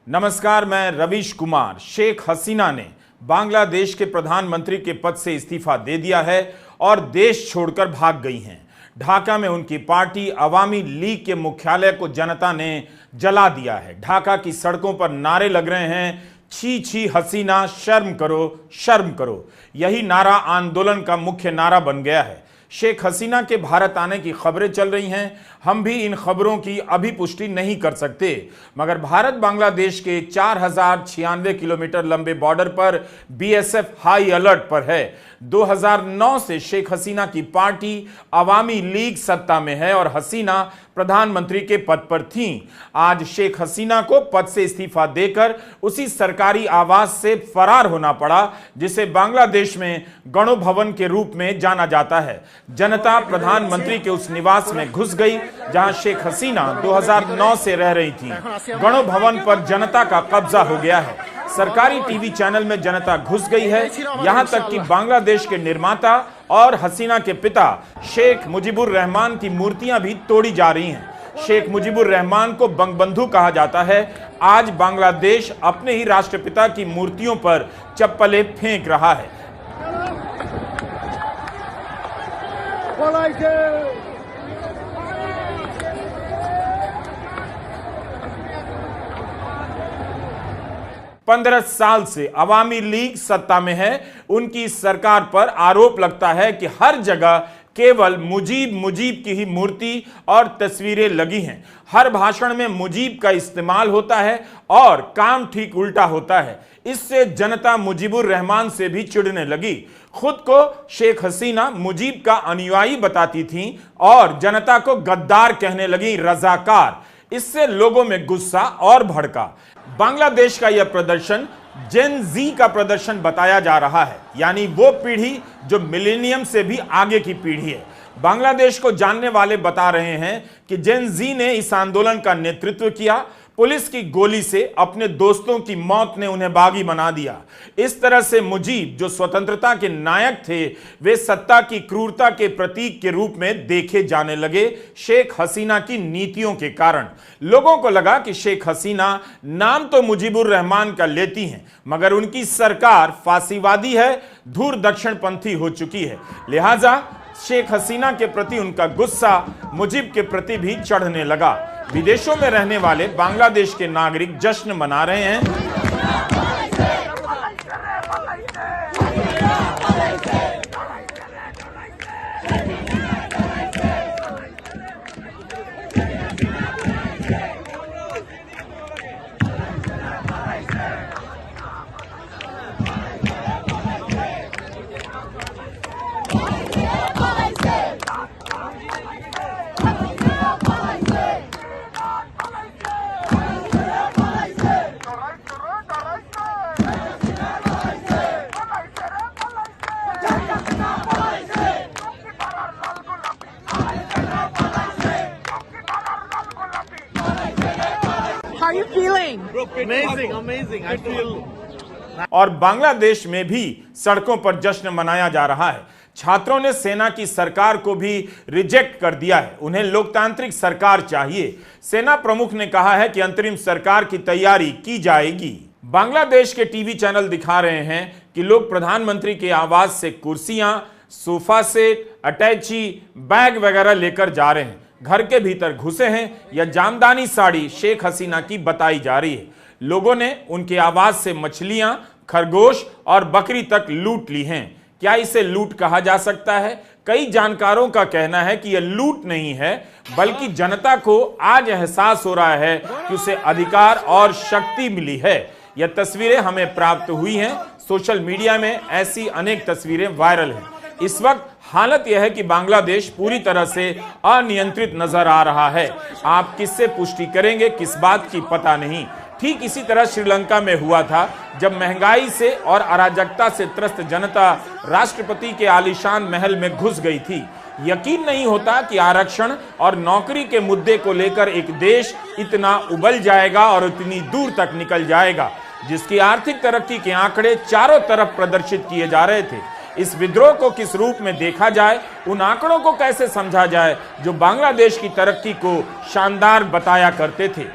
नमस्कार, मैं रवीश कुमार। शेख हसीना ने बांग्लादेश के प्रधानमंत्री के पद से इस्तीफा दे दिया है और देश छोड़कर भाग गई हैं। ढाका में उनकी पार्टी अवामी लीग के मुख्यालय को जनता ने जला दिया है। ढाका की सड़कों पर नारे लग रहे हैं, छी छी हसीना, शर्म करो, शर्म करो। यही नारा आंदोलन का मुख्य नारा बन गया है। शेख हसीना के भारत आने की खबरें चल रही हैं। हम भी इन खबरों की अभी पुष्टि नहीं कर सकते, मगर भारत बांग्लादेश के 4096 किलोमीटर लंबे बॉर्डर पर बीएसएफ हाई अलर्ट पर है। 2009 से शेख हसीना की पार्टी अवामी लीग सत्ता में है और हसीना प्रधानमंत्री के पद पर थीं। आज शेख हसीना को पद से इस्तीफा देकर उसी सरकारी आवास से फरार होना पड़ा, जिसे बांग्लादेश में गणो भवन के रूप में जाना जाता है। जनता प्रधानमंत्री के उस निवास में घुस गई जहां शेख हसीना 2009 से रह रही थी। गणो भवन पर जनता का कब्जा हो गया है। सरकारी टीवी चैनल में जनता घुस गई है। यहां तक कि बांग्लादेश के निर्माता और हसीना के पिता शेख मुजीबुर रहमान की मूर्तियां भी तोड़ी जा रही हैं। शेख मुजीबुर रहमान को बंगबंधु कहा जाता है। आज बांग्लादेश अपने ही राष्ट्रपिता की मूर्तियों पर चप्पलें फेंक रहा है। पंद्रह साल से अवामी लीग सत्ता में है। उनकी सरकार पर आरोप लगता है कि हर जगह केवल मुजीब की ही मूर्ति और तस्वीरें लगी हैं। हर भाषण में मुजीब का इस्तेमाल होता है और काम ठीक उल्टा होता है। इससे जनता मुजीबुर रहमान से भी चिढ़ने लगी। खुद को शेख हसीना मुजीब का अनुयायी बताती थीं और जनता को गद्दार कहने लगी, रजाकार। इससे लोगों में गुस्सा और भड़का। बांग्लादेश का यह प्रदर्शन जेन जी का प्रदर्शन बताया जा रहा है, यानी वो पीढ़ी जो मिलेनियम से भी आगे की पीढ़ी है। बांग्लादेश को जानने वाले बता रहे हैं कि जेन जी ने इस आंदोलन का नेतृत्व किया। पुलिस की गोली से अपने दोस्तों की मौत ने उन्हें बागी बना दिया। इस तरह से मुजीब, जो स्वतंत्रता के नायक थे, वे सत्ता की क्रूरता के प्रतीक के रूप में देखे जाने लगे। शेख हसीना की नीतियों के कारण लोगों को लगा कि शेख हसीना नाम तो मुजीबुर रहमान का लेती हैं, मगर उनकी सरकार फांसीवादी है, धूर दक्षिणपंथी हो चुकी है। लिहाजा शेख हसीना के प्रति उनका गुस्सा मुजीब के प्रति भी चढ़ने लगा। विदेशों में रहने वाले बांग्लादेश के नागरिक जश्न मना रहे हैं। How are you feeling? Amazing. I feel. और बांग्लादेश में भी सड़कों पर जश्न मनाया जा रहा है। छात्रों ने सेना की सरकार को भी रिजेक्ट कर दिया है। उन्हें लोकतांत्रिक सरकार चाहिए। सेना प्रमुख ने कहा है कि अंतरिम सरकार की तैयारी की जाएगी। बांग्लादेश के टीवी चैनल दिखा रहे हैं कि लोग प्रधानमंत्री के आवास से कुर्सियां, सोफा सेट, अटैची, बैग वगैरह लेकर जा रहे हैं। घर के भीतर घुसे हैं। यह जामदानी साड़ी शेख हसीना की बताई जा रही है। लोगों ने उनके आवास से मछलियां, खरगोश और बकरी तक लूट ली हैं। क्या इसे लूट कहा जा सकता है? कई जानकारों का कहना है कि यह लूट नहीं है, बल्कि जनता को आज एहसास हो रहा है कि उसे अधिकार और शक्ति मिली है। यह तस्वीरें हमें प्राप्त हुई हैं। सोशल मीडिया में ऐसी अनेक तस्वीरें वायरल हैं। इस वक्त हालत यह है कि बांग्लादेश पूरी तरह से अनियंत्रित नजर आ रहा है। आप किससे पुष्टि करेंगे, किस बात की पता नहीं। ठीक इसी तरह श्रीलंका में हुआ था, जब महंगाई से और अराजकता से त्रस्त जनता राष्ट्रपति के आलीशान महल में घुस गई थी। यकीन नहीं होता कि आरक्षण और नौकरी के मुद्दे को लेकर एक देश इतना उबल जाएगा और इतनी दूर तक निकल जाएगा, जिसकी आर्थिक तरक्की के आंकड़े चारों तरफ प्रदर्शित किए जा रहे थे। इस विद्रोह को किस रूप में देखा जाए, उन आंकड़ों को कैसे समझा जाए जो बांग्लादेश की तरक्की को शानदार बताया करते थे।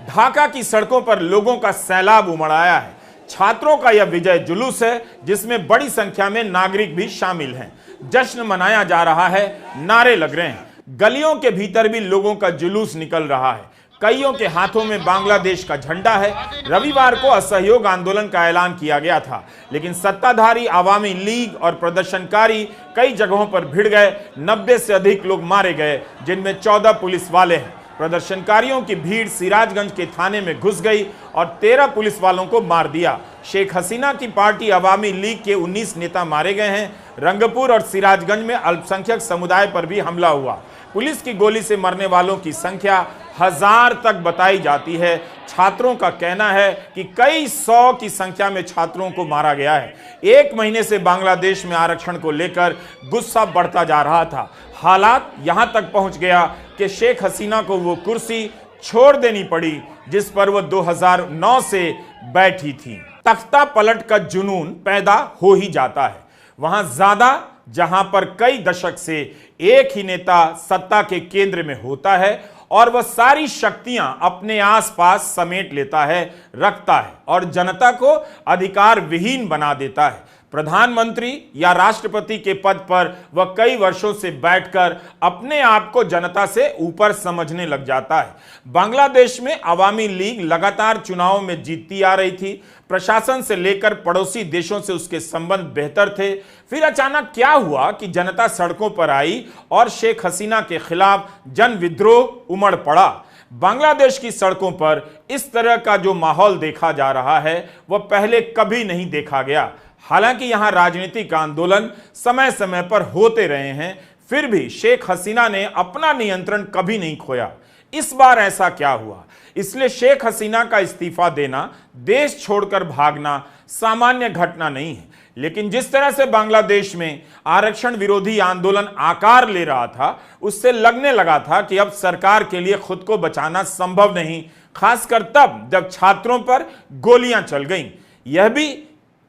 ढाका की सड़कों पर लोगों का सैलाब उमड़ आया है। छात्रों का यह विजय जुलूस है जिसमें बड़ी संख्या में नागरिक भी शामिल हैं। जश्न मनाया जा रहा है, नारे लग रहे हैं, गलियों के भीतर भी लोगों का जुलूस निकल रहा है। कईयों के हाथों में बांग्लादेश का झंडा है। रविवार को असहयोग आंदोलन का ऐलान किया गया था, लेकिन सत्ताधारी आवामी लीग और प्रदर्शनकारी कई जगहों पर भिड़ गए। 90 से अधिक लोग मारे गए, जिनमें 14 पुलिस वाले हैं। प्रदर्शनकारियों की भीड़ सिराजगंज के थाने में घुस गई और 13 पुलिस वालों को मार दिया। शेख हसीना की पार्टी आवामी लीग के 19 नेता मारे गए हैं। रंगपुर और सिराजगंज में अल्पसंख्यक समुदाय पर भी हमला हुआ। पुलिस की गोली से मरने वालों की संख्या 1000 तक बताई जाती है। छात्रों का कहना है कि कई 100 की संख्या में छात्रों को मारा गया है। 1 महीने से बांग्लादेश में आरक्षण को लेकर गुस्सा बढ़ता जा रहा था। हालात यहां तक पहुंच गया कि शेख हसीना को वो कुर्सी छोड़ देनी पड़ी जिस पर वो 2009 से बैठी थी। तख्ता पलट का जुनून पैदा हो ही जाता है वहां ज्यादा, जहां पर कई दशक से एक ही नेता सत्ता के केंद्र में होता है और वह सारी शक्तियां अपने आसपास समेट लेता है, रखता है और जनता को अधिकार विहीन बना देता है। प्रधानमंत्री या राष्ट्रपति के पद पर वह कई वर्षों से बैठकर अपने आप को जनता से ऊपर समझने लग जाता है। बांग्लादेश में अवामी लीग लगातार चुनावों में जीतती आ रही थी। प्रशासन से लेकर पड़ोसी देशों से उसके संबंध बेहतर थे। फिर अचानक क्या हुआ कि जनता सड़कों पर आई और शेख हसीना के खिलाफ जन विद्रोह उमड़ पड़ा। बांग्लादेश की सड़कों पर इस तरह का जो माहौल देखा जा रहा है वह पहले कभी नहीं देखा गया। हालांकि यहां राजनीतिक आंदोलन समय समय पर होते रहे हैं, फिर भी शेख हसीना ने अपना नियंत्रण कभी नहीं खोया। इस बार ऐसा क्या हुआ? इसलिए शेख हसीना का इस्तीफा देना, देश छोड़कर भागना सामान्य घटना नहीं है। लेकिन जिस तरह से बांग्लादेश में आरक्षण विरोधी आंदोलन आकार ले रहा था, उससे लगने लगा था कि अब सरकार के लिए खुद को बचाना संभव नहीं, खासकर तब जब छात्रों पर गोलियां चल गईं। यह भी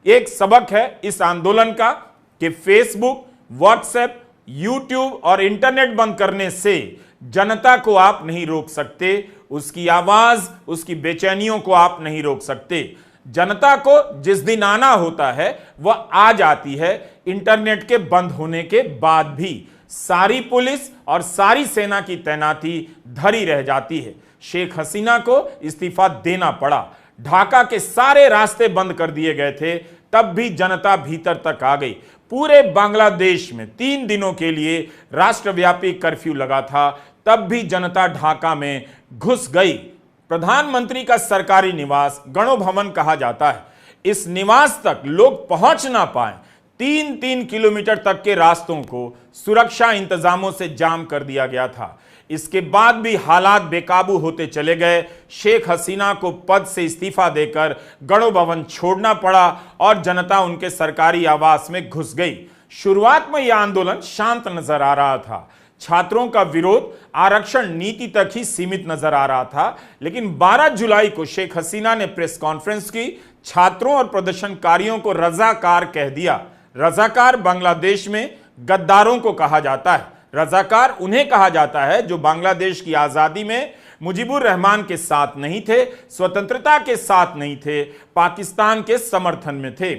एक सबक है इस आंदोलन का कि फेसबुक, व्हाट्सएप, यूट्यूब और इंटरनेट बंद करने से जनता को आप नहीं रोक सकते, उसकी आवाज, उसकी बेचैनियों को आप नहीं रोक सकते। जनता को जिस दिन आना होता है वह आ जाती है, इंटरनेट के बंद होने के बाद भी। सारी पुलिस और सारी सेना की तैनाती धरी रह जाती है। शेख हसीना को इस्तीफा देना पड़ा। ढाका के सारे रास्ते बंद कर दिए गए थे, तब भी जनता भीतर तक आ गई। पूरे बांग्लादेश में 3 दिनों के लिए राष्ट्रव्यापी कर्फ्यू लगा था, तब भी जनता ढाका में घुस गई। प्रधानमंत्री का सरकारी निवास गणो भवन कहा जाता है। इस निवास तक लोग पहुंच ना पाए, 3-3 किलोमीटर तक के रास्तों को सुरक्षा इंतजामों से जाम कर दिया गया था। इसके बाद भी हालात बेकाबू होते चले गए। शेख हसीना को पद से इस्तीफा देकर गणो भवन छोड़ना पड़ा और जनता उनके सरकारी आवास में घुस गई। शुरुआत में यह आंदोलन शांत नजर आ रहा था। छात्रों का विरोध आरक्षण नीति तक ही सीमित नजर आ रहा था, लेकिन 12 जुलाई को शेख हसीना ने प्रेस कॉन्फ्रेंस की। छात्रों और प्रदर्शनकारियों को रजाकार कह दिया। रजाकार बांग्लादेश में गद्दारों को कहा जाता है। रजाकार उन्हें कहा जाता है जो बांग्लादेश की आजादी में मुजीबुर रहमान के साथ नहीं थे, स्वतंत्रता के साथ नहीं थे, पाकिस्तान के समर्थन में थे।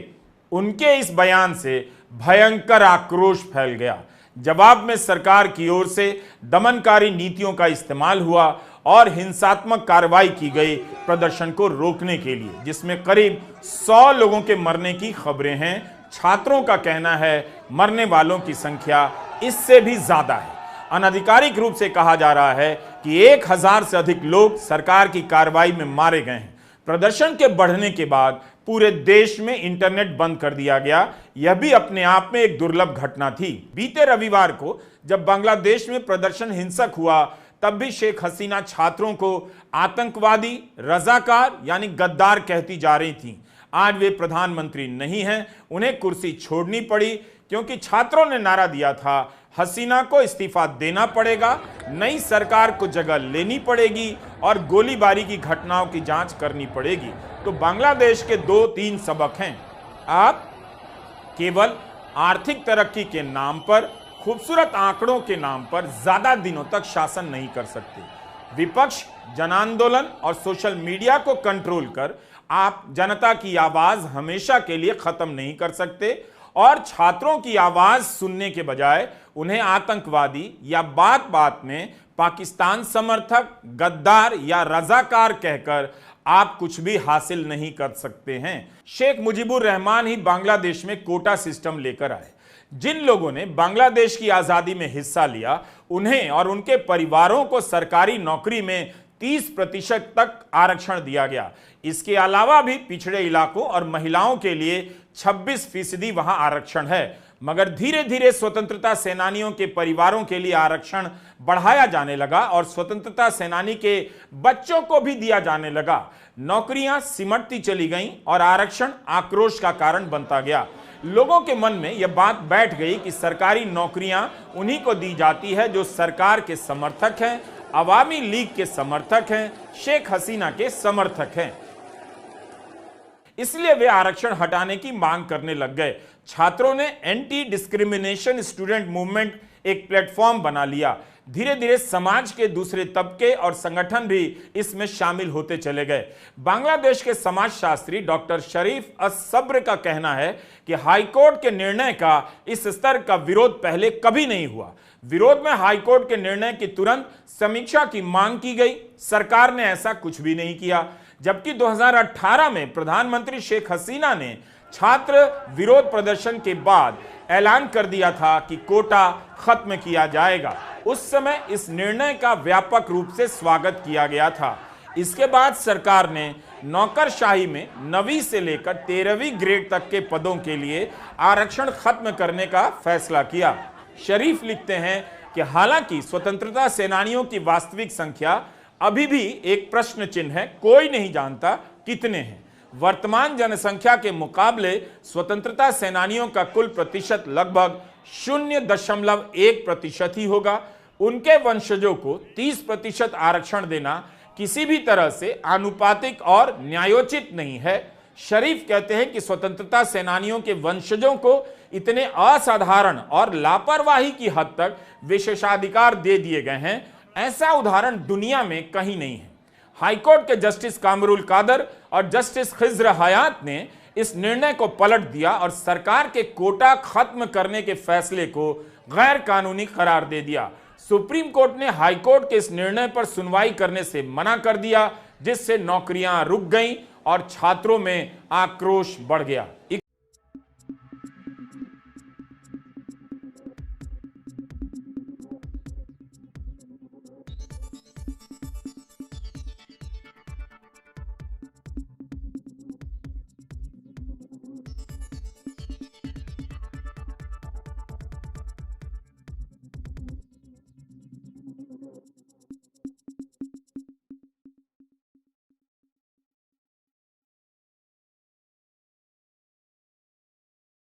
उनके इस बयान से भयंकर आक्रोश फैल गया। जवाब में सरकार की ओर से दमनकारी नीतियों का इस्तेमाल हुआ और हिंसात्मक कार्रवाई की गई प्रदर्शन को रोकने के लिए, जिसमें करीब 100 लोगों के मरने की खबरें हैं। छात्रों का कहना है मरने वालों की संख्या इससे भी ज्यादा है। अनधिकारिक रूप से कहा जा रहा है कि 1000 से अधिक लोग सरकार की कार्रवाई में मारे गए हैं। प्रदर्शन के बढ़ने के बाद पूरे देश में इंटरनेट बंद कर दिया गया। यह भी अपने आप में एक दुर्लभ घटना थी। बीते रविवार को जब बांग्लादेश में प्रदर्शन हिंसक हुआ, तब भी शेख हसीना छात्रों को आतंकवादी, रजाकार यानी गद्दार कहती जा रही थी। आज वे प्रधानमंत्री नहीं हैं, उन्हें कुर्सी छोड़नी पड़ी क्योंकि छात्रों ने नारा दिया था हसीना को इस्तीफा देना पड़ेगा, नई सरकार को जगह लेनी पड़ेगी और गोलीबारी की घटनाओं की जांच करनी पड़ेगी। तो बांग्लादेश के 2-3 सबक हैं। आप केवल आर्थिक तरक्की के नाम पर, खूबसूरत आंकड़ों के नाम पर ज्यादा दिनों तक शासन नहीं कर सकते। विपक्ष, जन आंदोलन और सोशल मीडिया को कंट्रोल कर आप जनता की आवाज हमेशा के लिए खत्म नहीं कर सकते और छात्रों की आवाज सुनने के बजाय उन्हें आतंकवादी या बात बात में पाकिस्तान समर्थक, गद्दार या रजाकार कहकर आप कुछ भी हासिल नहीं कर सकते हैं। शेख मुजीबुर रहमान ही बांग्लादेश में कोटा सिस्टम लेकर आए। जिन लोगों ने बांग्लादेश की आजादी में हिस्सा लिया उन्हें और उनके परिवारों को सरकारी नौकरी में 30% तक आरक्षण दिया गया। इसके अलावा भी पिछड़े इलाकों और महिलाओं के लिए 26% वहां आरक्षण है। मगर धीरे धीरे स्वतंत्रता सेनानियों के परिवारों के लिए आरक्षण बढ़ाया जाने लगा और स्वतंत्रता सेनानी के बच्चों को भी दिया जाने लगा। नौकरियां सिमटती चली गईं और आरक्षण आक्रोश का कारण बनता गया। लोगों के मन में यह बात बैठ गई कि सरकारी नौकरियां उन्हीं को दी जाती है जो सरकार के समर्थक हैं, अवामी लीग के समर्थक हैं, शेख हसीना के समर्थक हैं। इसलिए वे आरक्षण हटाने की मांग करने लग गए। छात्रों ने एंटी डिस्क्रिमिनेशन स्टूडेंट मूवमेंट एक प्लेटफॉर्म बना लिया। धीरे धीरे समाज के दूसरे तबके और संगठन भी इसमें शामिल होते चले गए। बांग्लादेश के समाजशास्त्री डॉक्टर शरीफ अस-सब्र का कहना है कि हाईकोर्ट के निर्णय का इस स्तर का विरोध पहले कभी नहीं हुआ। विरोध में हाईकोर्ट के निर्णय की तुरंत समीक्षा की मांग की गई। सरकार ने ऐसा कुछ भी नहीं किया। जबकि 2018 में प्रधानमंत्री शेख हसीना ने छात्र विरोध प्रदर्शन के बाद ऐलान कर दिया था कि कोटा खत्म किया जाएगा। उस समय इस निर्णय का व्यापक रूप से स्वागत किया गया था। इसके बाद सरकार ने नौकरशाही में 9वीं से लेकर 13वीं ग्रेड तक के पदों के लिए आरक्षण खत्म करने का फैसला किया। शरीफ लिखते हैं कि हालांकि स्वतंत्रता सेनानियों की वास्तविक संख्या अभी भी एक प्रश्न चिन्ह है, कोई नहीं जानता कितने हैं। वर्तमान जनसंख्या के मुकाबले स्वतंत्रता सेनानियों का कुल प्रतिशत लगभग 0.1% ही होगा। उनके वंशजों को 30% आरक्षण देना किसी भी तरह से आनुपातिक और न्यायोचित नहीं है। शरीफ कहते हैं कि स्वतंत्रता सेनानियों के वंशजों को इतने असाधारण और लापरवाही की हद तक विशेषाधिकार दे दिए गए हैं, ऐसा उदाहरण दुनिया में कहीं नहीं है। हाईकोर्ट के जस्टिस कामरुल कादर और जस्टिस खिज्र हयात ने इस निर्णय को पलट दिया और सरकार के कोटा खत्म करने के फैसले को गैर कानूनी करार दे दिया। सुप्रीम कोर्ट ने हाईकोर्ट के इस निर्णय पर सुनवाई करने से मना कर दिया, जिससे नौकरियां रुक गईं और छात्रों में आक्रोश बढ़ गया।